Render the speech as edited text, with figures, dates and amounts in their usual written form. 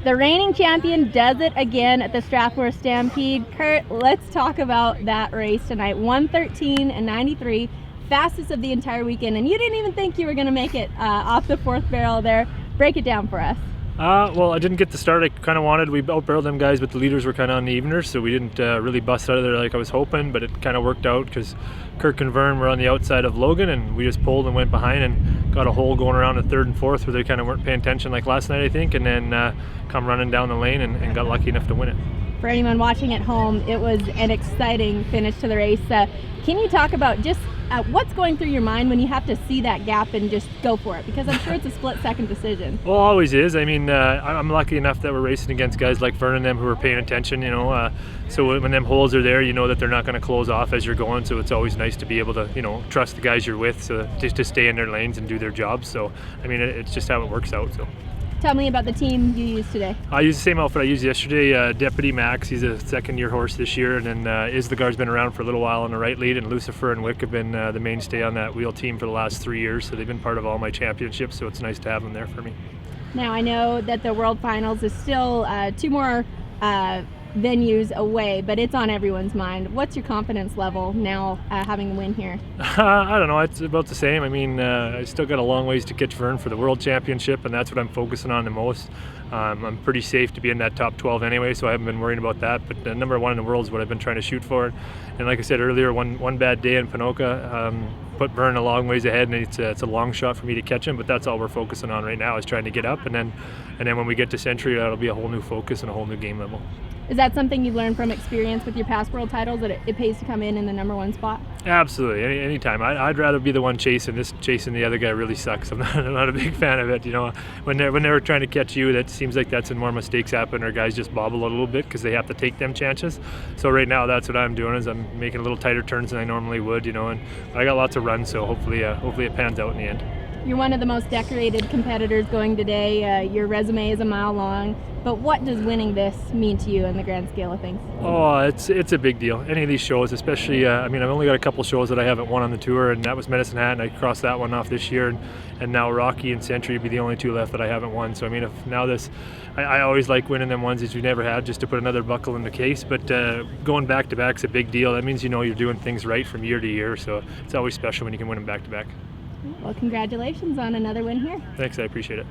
The reigning champion does it again at the Strathmore Stampede. Kurt, let's talk about that race tonight. 1:13.93, fastest of the entire weekend, and you didn't even think you were going to make it off the fourth barrel there. Break it down for us. Well, I didn't get the start I kind of wanted. We out-barreled them guys, but the leaders were kind of on the eveners, so we didn't really bust out of there like I was hoping, but it kind of worked out because Kirk and Vern were on the outside of Logan, and we just pulled and went behind and got a hole going around the third and fourth where they kind of weren't paying attention like last night, I think, and then come running down the lane and got lucky enough to win it. For anyone watching at home, it was an exciting finish to the race. Can you talk about just what's going through your mind when you have to see that gap and just go for it? Because I'm sure it's a split-second decision. Well, always is. I mean, I'm lucky enough that we're racing against guys like Vern and them who are paying attention, you know. So when them holes are there, you know that they're not going to close off as you're going. So it's always nice to be able to, you know, trust the guys you're with, so just to stay in their lanes and do their jobs. So, I mean, it's just how it works out. So. Tell me about the team you used today. I used the same outfit I used yesterday. Deputy Max, he's a second-year horse this year, and then Islegar's been around for a little while on the right lead, and Lucifer and Wick have been the mainstay on that wheel team for the last 3 years, so they've been part of all my championships, so it's nice to have them there for me. Now, I know that the World Finals is still 2 more venues away, but it's on everyone's mind. What's your confidence level now having the win here? I don't know, it's about the same. I mean, I still got a long ways to catch Vern for the World Championship, and that's what I'm focusing on the most. I'm pretty safe to be in that top 12 anyway, so I haven't been worrying about that, but number 1 in the world is what I've been trying to shoot for. And like I said earlier, one bad day in Ponoka put Vern a long ways ahead, and it's a long shot for me to catch him, but that's all we're focusing on right now, is trying to get up, and then when we get to Century, that'll be a whole new focus and a whole new game level. Is that something you've learned from experience with your past world titles, that it pays to come in the number 1 spot? Absolutely, anytime. I'd rather be the one chasing the other guy really sucks. I'm not a big fan of it. You know, when they're trying to catch you, that seems like that's when more mistakes happen, or guys just bobble a little bit because they have to take them chances. So right now, that's what I'm doing, is I'm making a little tighter turns than I normally would. You know, and I got lots of runs, so hopefully it pans out in the end. You're one of the most decorated competitors going today. Your resume is a mile long. But what does winning this mean to you in the grand scale of things? Oh, it's a big deal. Any of these shows, especially, I mean, I've only got a couple shows that I haven't won on the tour, and that was Medicine Hat, and I crossed that one off this year, and now Rocky and Century would be the only 2 left that I haven't won. So, I mean, I always like winning them ones that you never had, just to put another buckle in the case, but going back-to-back is a big deal. That means, you know, you're doing things right from year to year, so it's always special when you can win them back-to-back. Well, congratulations on another win here. Thanks, I appreciate it.